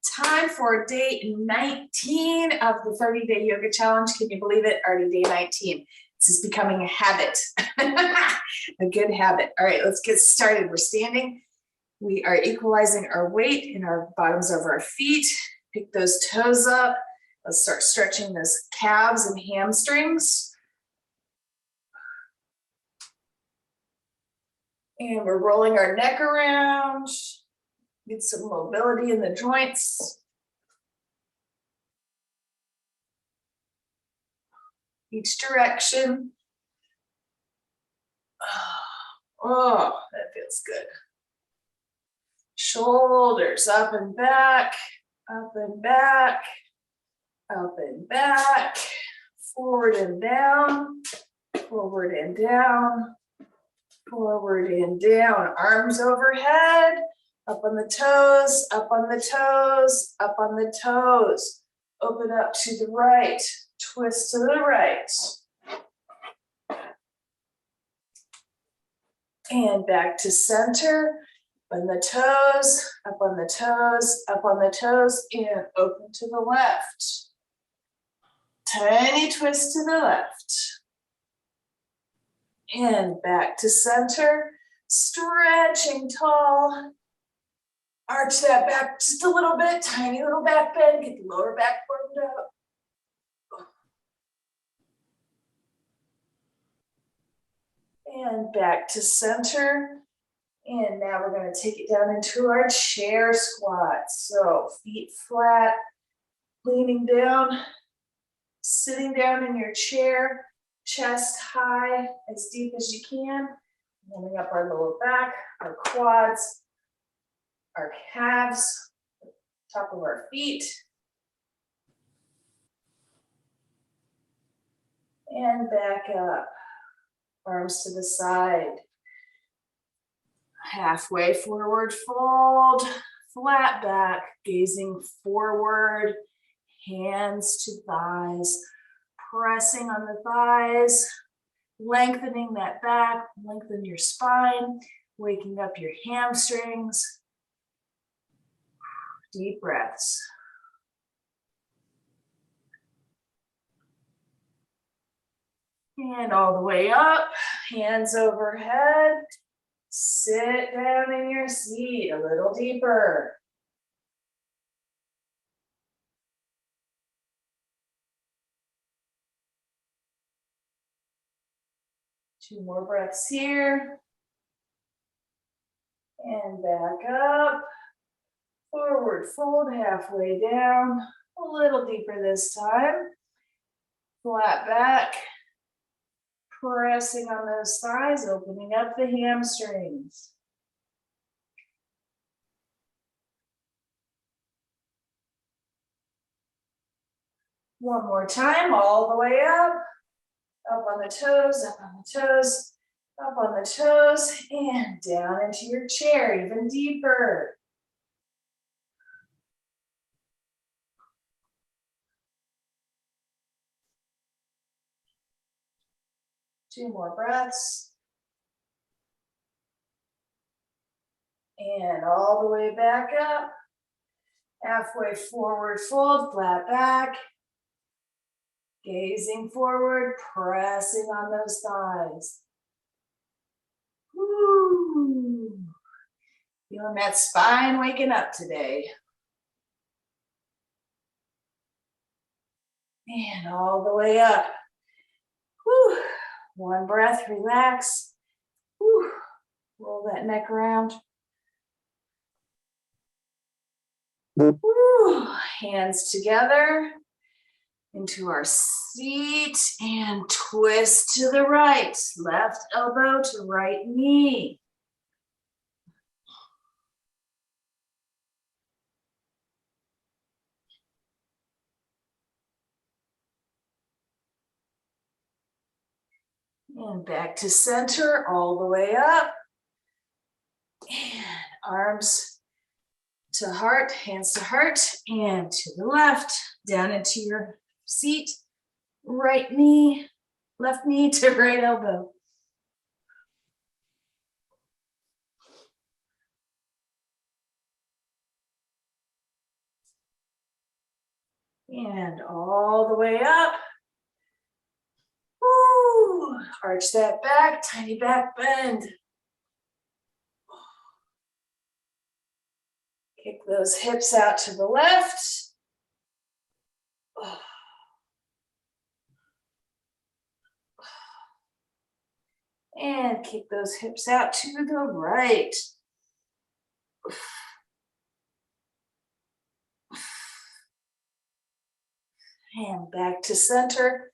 Time for day 19 of the 30-day yoga challenge. Can you believe it? Already day 19. This is becoming a habit, a good habit. All right, let's get started. We're standing. We are equalizing our weight in our bottoms of our feet. Pick those toes up. Let's start stretching those calves and hamstrings. And we're rolling our neck around. Get some mobility in the joints. Each direction. Oh, that feels good. Shoulders up and back, up and back, up and back, forward and down, forward and down, forward and down. Arms overhead, up on the toes, up on the toes, up on the toes. Open up to the right, twist to the right. And back to center. On the toes, up on the toes, up on the toes, and open to the left. Tiny twist to the left. And back to center, stretching tall. Arch that back just a little bit, tiny little back bend, get the lower back warmed up. And back to center. And now we're going to take it down into our chair squat. So feet flat, leaning down, sitting down in your chair, chest high, as deep as you can. Warming up our lower back, our quads, our calves, top of our feet. And back up, arms to the side. Halfway forward fold, flat back, gazing forward, hands to thighs, pressing on the thighs, lengthening that back, lengthen your spine, waking up your hamstrings. Deep breaths. And all the way up, hands overhead. Sit down in your seat a little deeper. Two more breaths here. And back up. Forward fold, halfway down. A little deeper this time. Flat back. Pressing on those thighs, opening up the hamstrings. One more time, all the way up. Up on the toes, up on the toes, up on the toes, and down into your chair, even deeper. Two more breaths. And all the way back up. Halfway forward fold, flat back. Gazing forward, pressing on those thighs. Woo. Feeling that spine waking up today. And all the way up. Woo. One breath, relax. Whew. Roll that neck around. Whew. Hands together into our seat and twist to the right. Left elbow to right knee. And back to center, all the way up. And arms to heart, hands to heart, and to the left, down into your seat. Right knee, left knee to right elbow. And all the way up. Woo! Arch that back, tiny back bend. Kick those hips out to the left. And kick those hips out to the right. And back to center.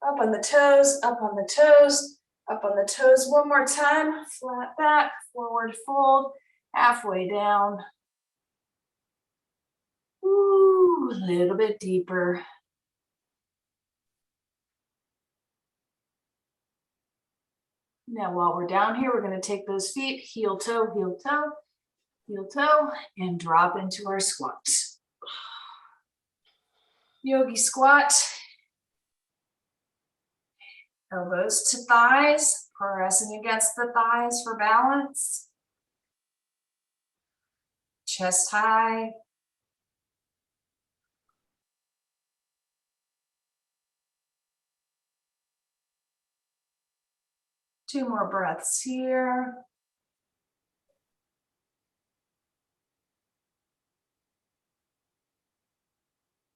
Up on the toes, up on the toes, up on the toes. One more time. Flat back, forward fold, halfway down. Ooh, a little bit deeper. Now, while we're down here, we're going to take those feet, heel, toe, heel, toe, heel, toe, and drop into our squat. Yogi squat. Elbows to thighs, pressing against the thighs for balance. Chest high. Two more breaths here.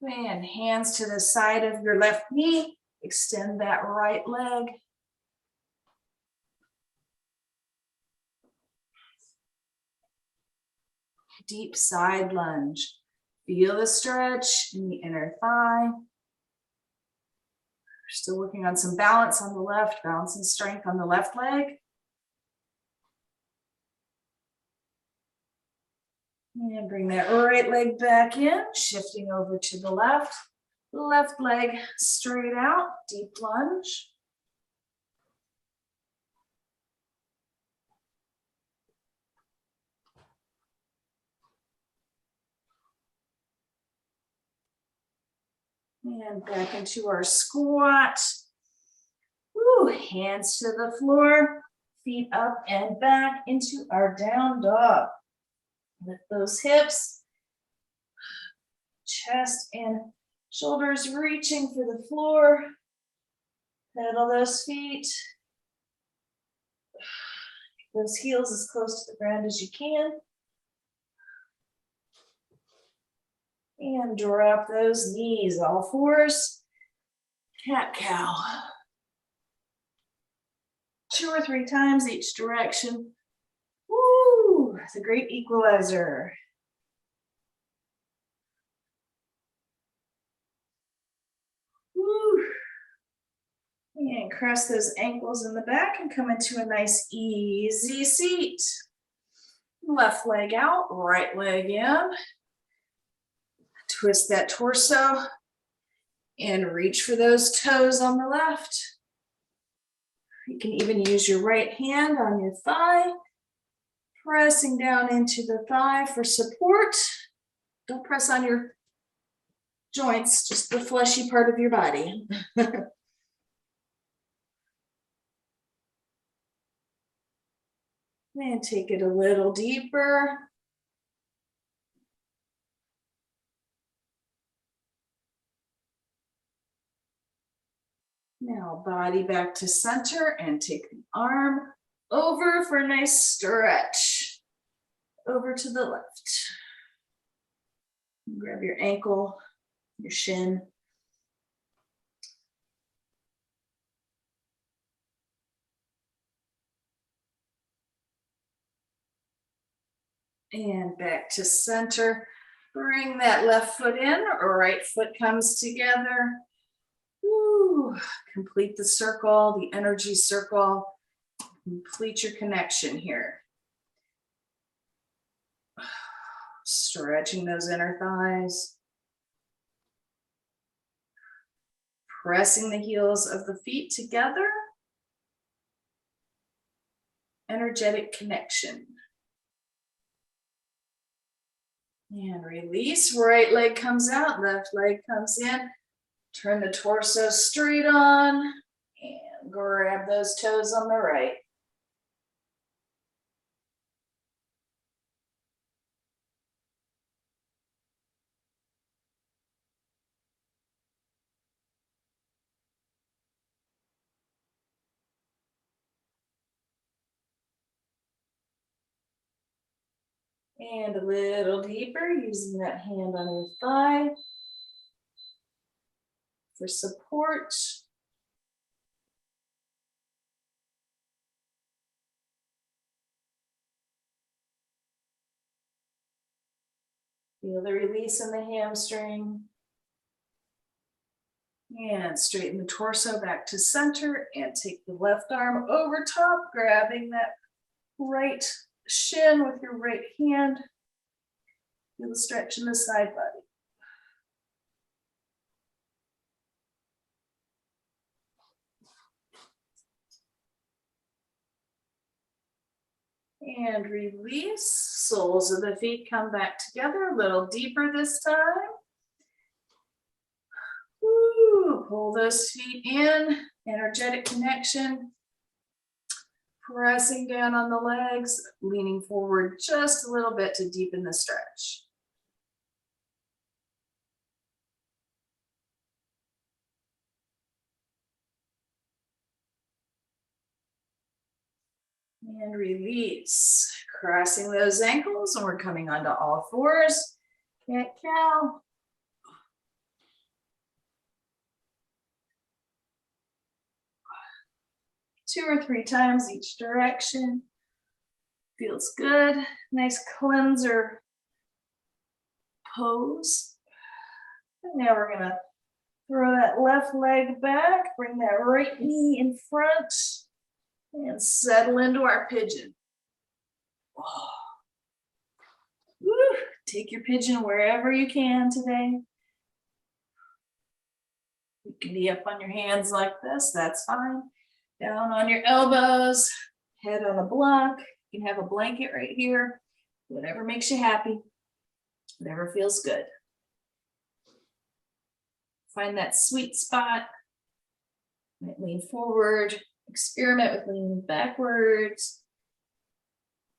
And hands to the side of your left knee. Extend that right leg. Deep side lunge. Feel the stretch in the inner thigh. We're still working on some balance on the left, balance and strength on the left leg. And bring that right leg back in, shifting over to the left. Left leg straight out, deep lunge. And back into our squat. Woo, hands to the floor, feet up and back into our down dog. Lift those hips, chest and shoulders reaching for the floor. Pedal those feet. Those heels as close to the ground as you can. And drop those knees, all fours. Cat cow. 2 or 3 times each direction. Woo, it's a great equalizer. Woo. And cross those ankles in the back and come into a nice easy seat. Left leg out, right leg in. Twist that torso and reach for those toes on the left. You can even use your right hand on your thigh, pressing down into the thigh for support. Don't press on your joints, just the fleshy part of your body. And take it a little deeper. Now body back to center and take the arm over for a nice stretch. Over to the left. Grab your ankle, your shin. And back to center. Bring that left foot in, right foot comes together. Woo. Complete the circle, the energy circle. Complete your connection here. Stretching those inner thighs. Pressing the heels of the feet together. Energetic connection. And release, right leg comes out, left leg comes in. Turn the torso straight on and grab those toes on the right. And a little deeper, using that hand on your thigh for support. Feel the release in the hamstring. And straighten the torso back to center and take the left arm over top, grabbing that right shin with your right hand. Feel the stretch in the side body. And release. Soles of the feet come back together, a little deeper this time. Woo. Pull those feet in, energetic connection. Pressing down on the legs, leaning forward just a little bit to deepen the stretch. And release. Crossing those ankles, and we're coming onto all fours. Cat-cow. 2 or 3 times each direction. Feels good. Nice cleanser pose. And now we're gonna throw that left leg back, bring that right knee in front, and settle into our pigeon. Oh. Woo. Take your pigeon wherever you can today. You can be up on your hands like this, that's fine. Down on your elbows, head on a block. You can have a blanket right here. Whatever makes you happy, whatever feels good. Find that sweet spot. Might lean forward, experiment with leaning backwards,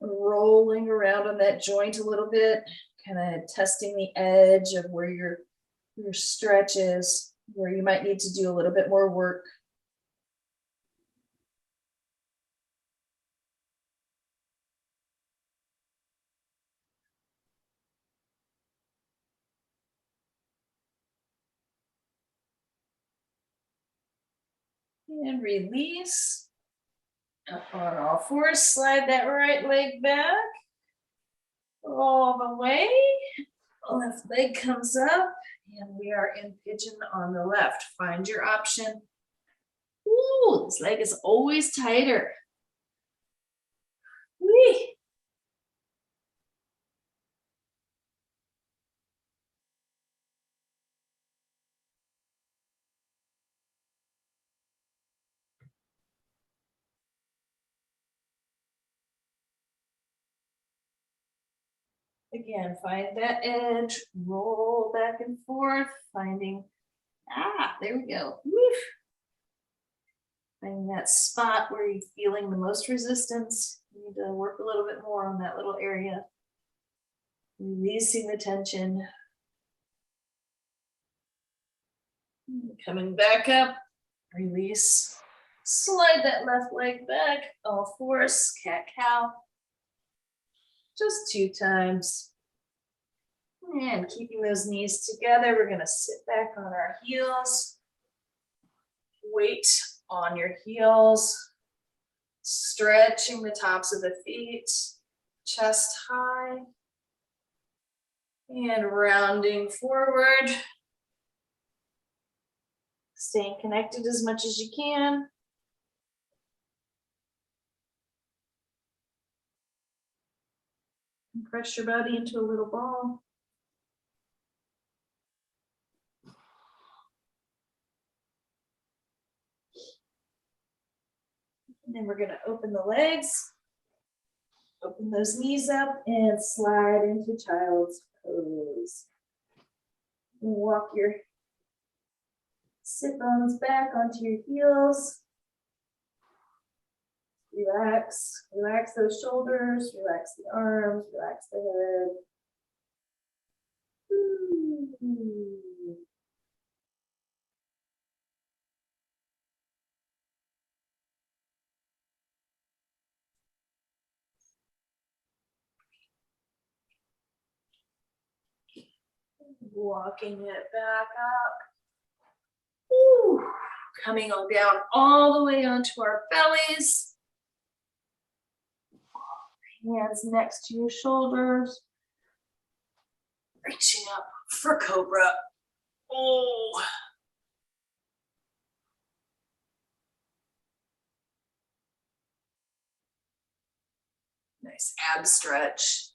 rolling around on that joint a little bit, kind of testing the edge of where your stretch is, where you might need to do a little bit more work. And release. Up on all fours, slide that right leg back all the way. Left leg comes up, and we are in pigeon on the left. Find your option. Ooh, this leg is always tighter. Whee. Again, find that edge, roll back and forth, finding, there we go. Woo. Finding that spot where you're feeling the most resistance. You need to work a little bit more on that little area. Releasing the tension. Coming back up, release. Slide that left leg back, all fours, cat-cow. Just 2 times. And keeping those knees together, we're gonna sit back on our heels. Weight on your heels. Stretching the tops of the feet, chest high. And rounding forward. Staying connected as much as you can. And press your body into a little ball. And then we're going to open the legs, open those knees up, and slide into child's pose. Walk your sit bones back onto your heels. Relax, relax those shoulders, relax the arms, relax the head. Ooh. Walking it back up. Ooh. Coming on down all the way onto our bellies. Hands next to your shoulders. Reaching up for cobra. Oh. Nice ab stretch.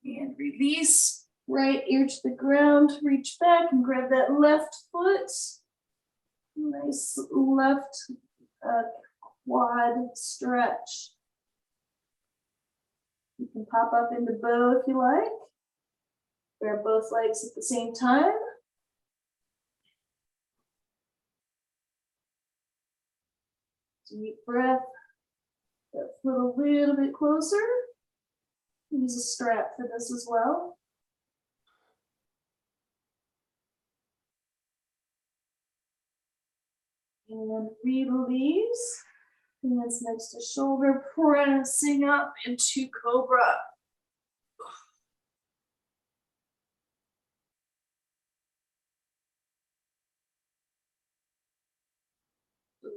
And release. Right ear to the ground. Reach back and grab that left foot. Nice left quad stretch. You can pop up into bow if you like. Grab both legs at the same time. Deep breath. That foot a little bit closer. Use a strap for this as well. And release. Hands next to shoulder, pressing up into cobra.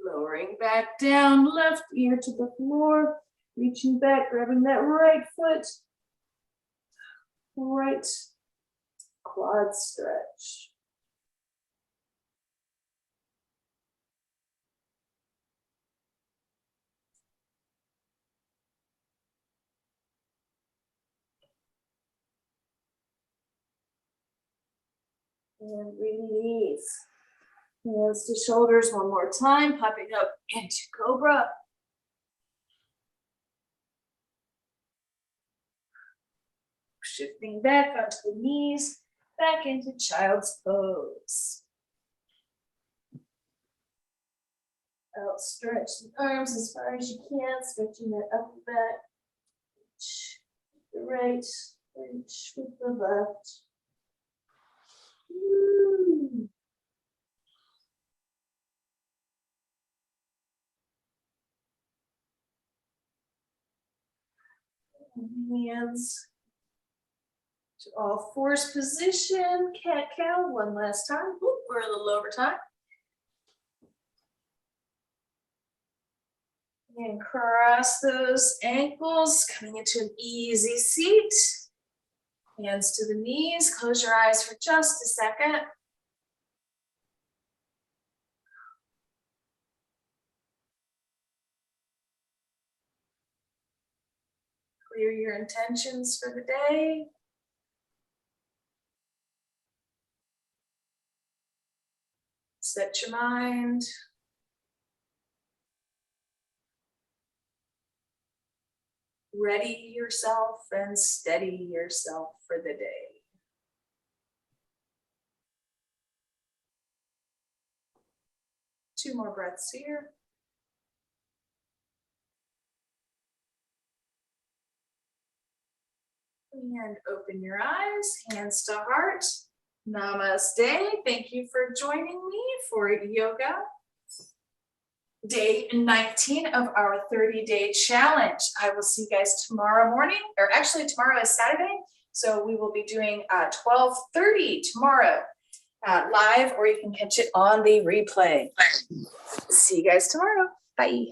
Lowering back down, left ear to the floor, reaching back, grabbing that right foot, right quad stretch. And release. Hands to shoulders one more time, popping up into cobra. Shifting back onto the knees, back into child's pose. Outstretch the arms as far as you can, stretching that upper back. Reach with the right, reach with the left. Woo. Hands to all fours position, cat-cow one last time. Oop, we're a little over time. And cross those ankles, coming into an easy seat. Hands to the knees, close your eyes for just a second. Clear your intentions for the day. Set your mind. Ready yourself and steady yourself for the day. Two more breaths here. And open your eyes, hands to heart. Namaste. Thank you for joining me for yoga. Day 19 of our 30-day challenge. I will see you guys tomorrow morning, or actually tomorrow is Saturday. So we will be doing 12:30 tomorrow live, or you can catch it on the replay. See you guys tomorrow. Bye.